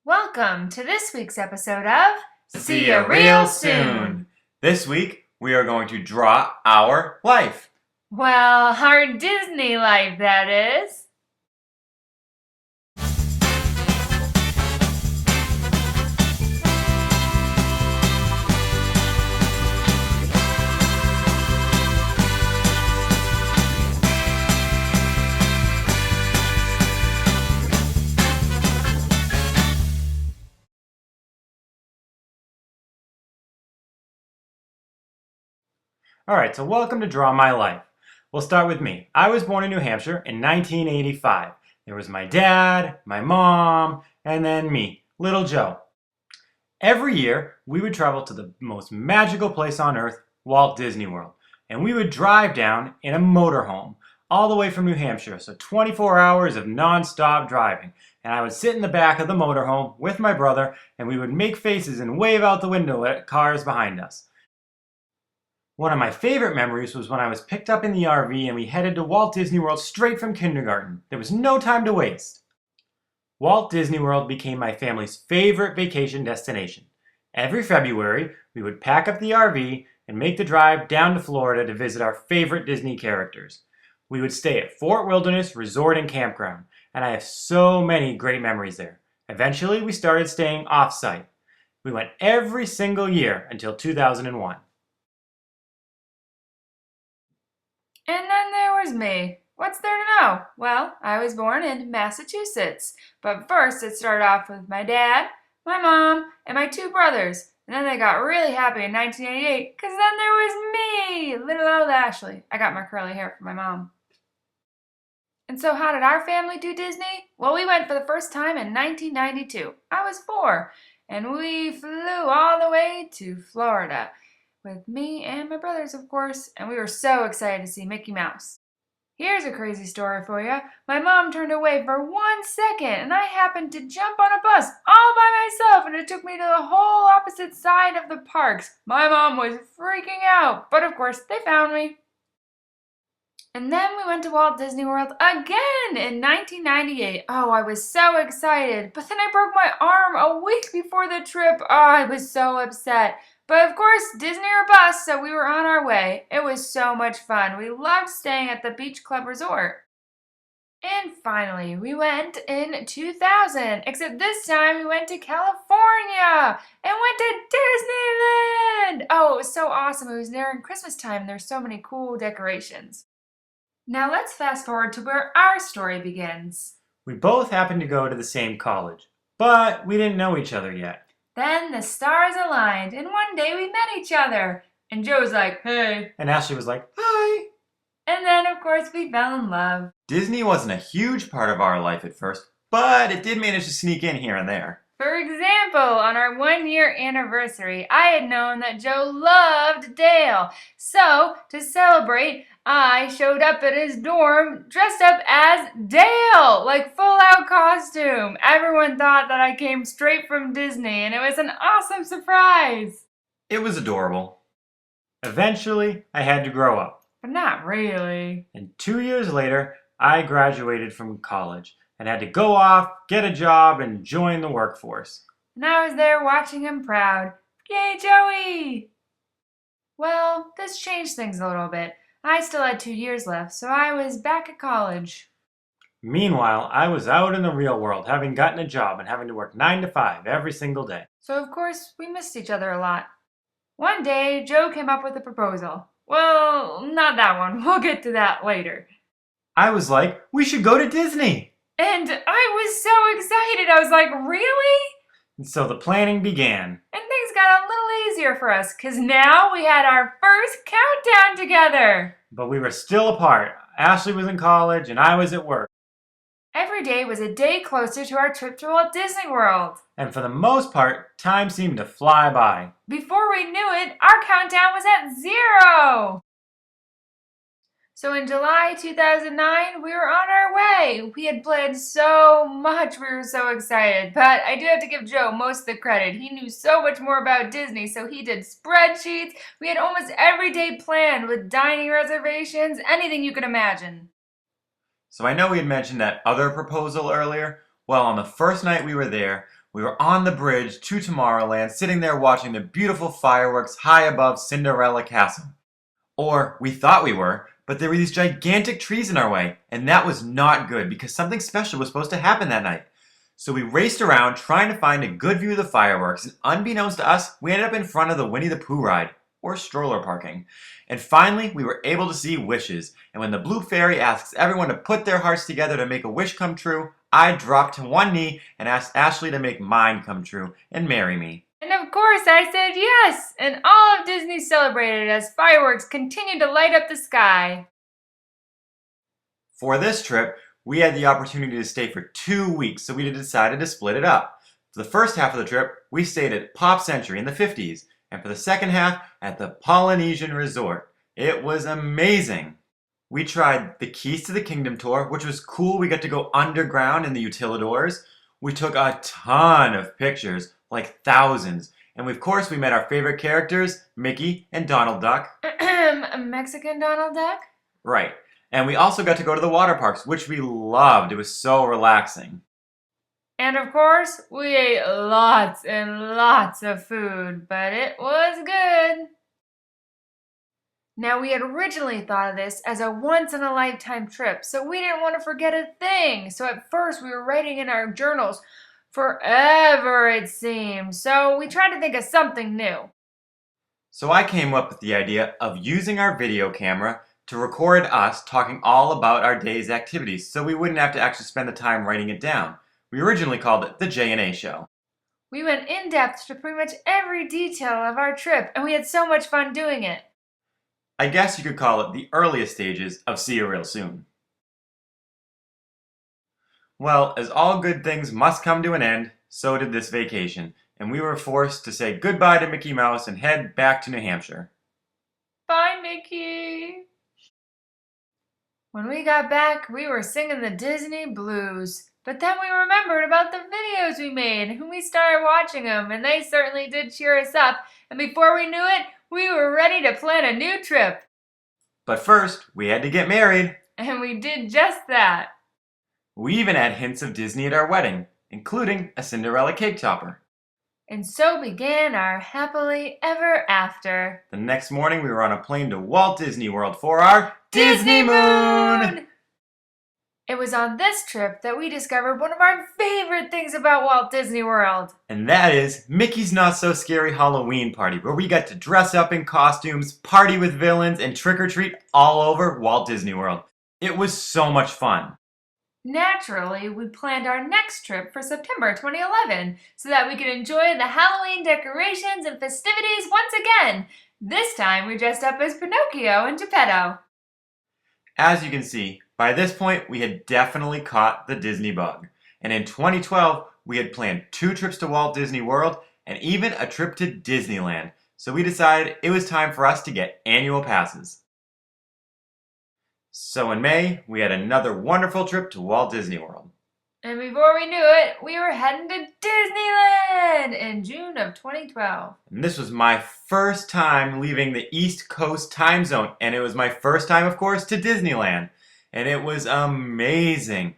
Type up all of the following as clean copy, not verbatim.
Welcome to this week's episode of See Ya Real Soon. This week, we are going to draw our life. Well, our Disney life, that is. Alright, so welcome to Draw My Life. We'll start with me. I was born in New Hampshire in 1985. There was my dad, my mom, and then me, little Joe. Every year, we would travel to the most magical place on earth, Walt Disney World. And we would drive down in a motorhome all the way from New Hampshire, so 24 hours of non-stop driving. And I would sit in the back of the motorhome with my brother, and we would make faces and wave out the window at cars behind us. One of my favorite memories was when I was picked up in the RV and we headed to Walt Disney World straight from kindergarten. There was no time to waste. Walt Disney World became my family's favorite vacation destination. Every February, we would pack up the RV and make the drive down to Florida to visit our favorite Disney characters. We would stay at Fort Wilderness Resort and Campground, and I have so many great memories there. Eventually, we started staying off-site. We went every single year until 2001. And then there was me. What's there to know? Well, I was born in Massachusetts. But first, it started off with my dad, my mom, and my two brothers. And then they got really happy in 1988 because then there was me, little old Ashley. I got my curly hair from my mom. And so how did our family do Disney? Well, we went for the first time in 1992. I was 4, and we flew all the way to Florida with me and my brothers, of course, and we were so excited to see Mickey Mouse. Here's a crazy story for you. My mom turned away for 1 second, and I happened to jump on a bus all by myself, and it took me to the whole opposite side of the parks. My mom was freaking out, but of course, they found me. And then we went to Walt Disney World again in 1998. Oh, I was so excited. But then I broke my arm a week before the trip. Oh, I was so upset. But of course, Disney or bust, so we were on our way. It was so much fun. We loved staying at the Beach Club Resort. And finally, we went in 2000, except this time we went to California and went to Disneyland. Oh, it was so awesome. It was nearing Christmas time. There's so many cool decorations. Now let's fast forward to where our story begins. We both happened to go to the same college, but we didn't know each other yet. Then the stars aligned, and one day we met each other. And Joe was like, hey. And Ashley was like, hi. And then, of course, we fell in love. Disney wasn't a huge part of our life at first, but it did manage to sneak in here and there. For example, on our 1-year anniversary, I had known that Joe loved Dale. So, to celebrate, I showed up at his dorm dressed up as Dale, like full-out costume. Everyone thought that I came straight from Disney, and it was an awesome surprise. It was adorable. Eventually, I had to grow up. But not really. And 2 years later, I graduated from college and had to go off, get a job, and join the workforce. And I was there watching him proud. Yay, Joey! Well, this changed things a little bit. I still had 2 years left, so I was back at college. Meanwhile, I was out in the real world, having gotten a job and having to work 9 to 5 every single day. So, of course, we missed each other a lot. One day, Joe came up with a proposal. Well, not that one. We'll get to that later. I was like, we should go to Disney! And I was so excited. I was like, really? And so the planning began. And things got a little easier for us, because now we had our first countdown together. But we were still apart. Ashley was in college and I was at work. Every day was a day closer to our trip to Walt Disney World. And for the most part, time seemed to fly by. Before we knew it, our countdown was at 0. So in July 2009, we were on our way. We had planned so much. We were so excited. But I do have to give Joe most of the credit. He knew so much more about Disney, so he did spreadsheets. We had almost every day planned with dining reservations, anything you could imagine. So I know we had mentioned that other proposal earlier. Well, on the first night we were there, We were on the bridge to Tomorrowland, sitting there watching the beautiful fireworks high above Cinderella Castle. Or we thought we were, but there were these gigantic trees in our way, and that was not good because something special was supposed to happen that night. So we raced around trying to find a good view of the fireworks, and unbeknownst to us, we ended up in front of the Winnie the Pooh ride, or stroller parking. And finally, we were able to see wishes, and when the Blue Fairy asks everyone to put their hearts together to make a wish come true, I dropped to one knee and asked Ashley to make mine come true and marry me. And of course I said yes, and all of Disney celebrated as fireworks continued to light up the sky. For this trip, we had the opportunity to stay for 2 weeks, so we decided to split it up. For the first half of the trip, we stayed at Pop Century in the 50s, and for the second half, at the Polynesian Resort. It was amazing! We tried the Keys to the Kingdom tour, which was cool. We got to go underground in the utilidors. We took a ton of pictures, like thousands. And of course, we met our favorite characters, Mickey and Donald Duck. Mexican Donald Duck? Right. And we also got to go to the water parks, which we loved. It was so relaxing. And of course, we ate lots and lots of food, but it was good. Now, we had originally thought of this as a once-in-a-lifetime trip, so we didn't want to forget a thing. So at first, we were writing in our journals forever, it seemed. So we tried to think of something new. So I came up with the idea of using our video camera to record us talking all about our day's activities, so we wouldn't have to actually spend the time writing it down. We originally called it the J&A Show. We went in depth to pretty much every detail of our trip, and we had so much fun doing it. I guess you could call it the earliest stages of SeeYaReelSoon. Well, as all good things must come to an end, so did this vacation, and we were forced to say goodbye to Mickey Mouse and head back to New Hampshire. Bye, Mickey! When we got back, we were singing the Disney blues. But then we remembered about the videos we made, and we started watching them, and they certainly did cheer us up. And before we knew it, we were ready to plan a new trip. But first, we had to get married. And we did just that. We even had hints of Disney at our wedding, including a Cinderella cake topper. And so began our happily ever after. The next morning, we were on a plane to Walt Disney World for our Disney Moon! It was on this trip that we discovered one of our favorite things about Walt Disney World. And that is Mickey's Not So Scary Halloween Party, where we got to dress up in costumes, party with villains, and trick-or-treat all over Walt Disney World. It was so much fun. Naturally, we planned our next trip for September 2011 so that we could enjoy the Halloween decorations and festivities once again. This time we dressed up as Pinocchio and Geppetto. As you can see, by this point we had definitely caught the Disney bug. And in 2012, we had planned 2 trips to Walt Disney World and even a trip to Disneyland. So we decided it was time for us to get annual passes. So in May, we had another wonderful trip to Walt Disney World. And before we knew it, we were heading to Disneyland in June of 2012. And this was my first time leaving the East Coast time zone. And it was my first time, of course, to Disneyland. And it was amazing.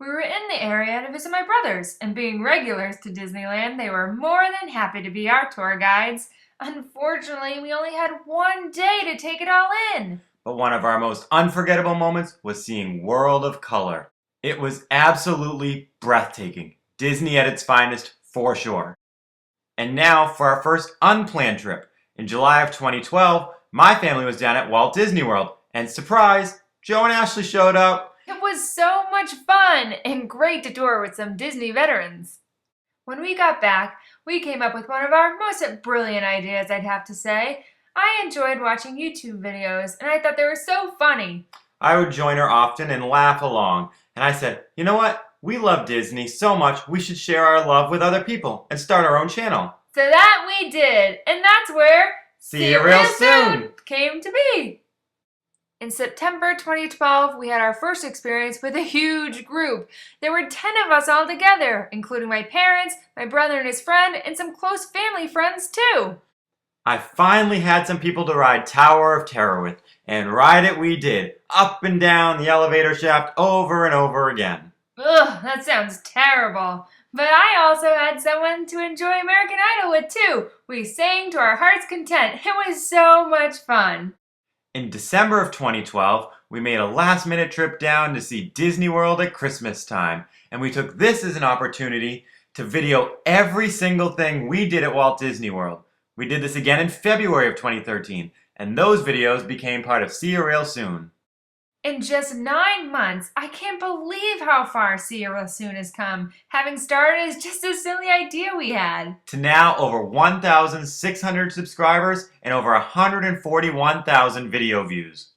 We were in the area to visit my brothers, and being regulars to Disneyland, they were more than happy to be our tour guides. Unfortunately, we only had one day to take it all in. But one of our most unforgettable moments was seeing World of Color. It was absolutely breathtaking. Disney at its finest, for sure. And now for our first unplanned trip. In July of 2012, my family was down at Walt Disney World. And surprise, Joe and Ashley showed up. It was so much fun and great to tour with some Disney veterans. When we got back, we came up with one of our most brilliant ideas, I'd have to say. I enjoyed watching YouTube videos, and I thought they were so funny. I would join her often and laugh along. And I said, you know what? We love Disney so much, we should share our love with other people and start our own channel. So that we did, and that's where SeeYaReelSoon came to be. In September 2012, we had our first experience with a huge group. There were 10 of us all together, including my parents, my brother and his friend, and some close family friends too. I finally had some people to ride Tower of Terror with, and ride it we did, up and down the elevator shaft over and over again. Ugh, that sounds terrible. But I also had someone to enjoy American Idol with too. We sang to our heart's content. It was so much fun. In December of 2012, we made a last-minute trip down to see Disney World at Christmas time, and we took this as an opportunity to video every single thing we did at Walt Disney World. We did this again in February of 2013, and those videos became part of SeeYaReelSoon. In just 9 months, I can't believe how far SeeYaReelSoon has come, having started as just a silly idea we had. To now over 1,600 subscribers and over 141,000 video views.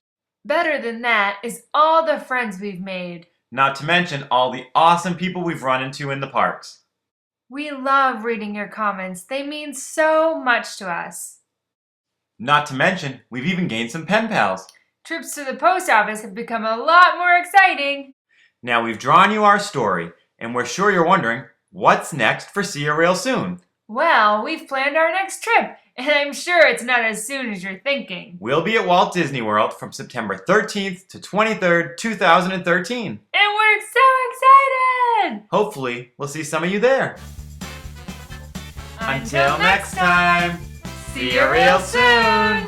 Better than that is all the friends we've made. Not to mention all the awesome people we've run into in the parks. We love reading your comments. They mean so much to us. Not to mention, we've even gained some pen pals. Trips to the post office have become a lot more exciting. Now we've drawn you our story, and we're sure you're wondering, what's next for SeeYaReelSoon? Well, we've planned our next trip, and I'm sure it's not as soon as you're thinking. We'll be at Walt Disney World from September 13th to 23rd, 2013. And we're so excited! Hopefully, we'll see some of you there. Until next time, see you real soon!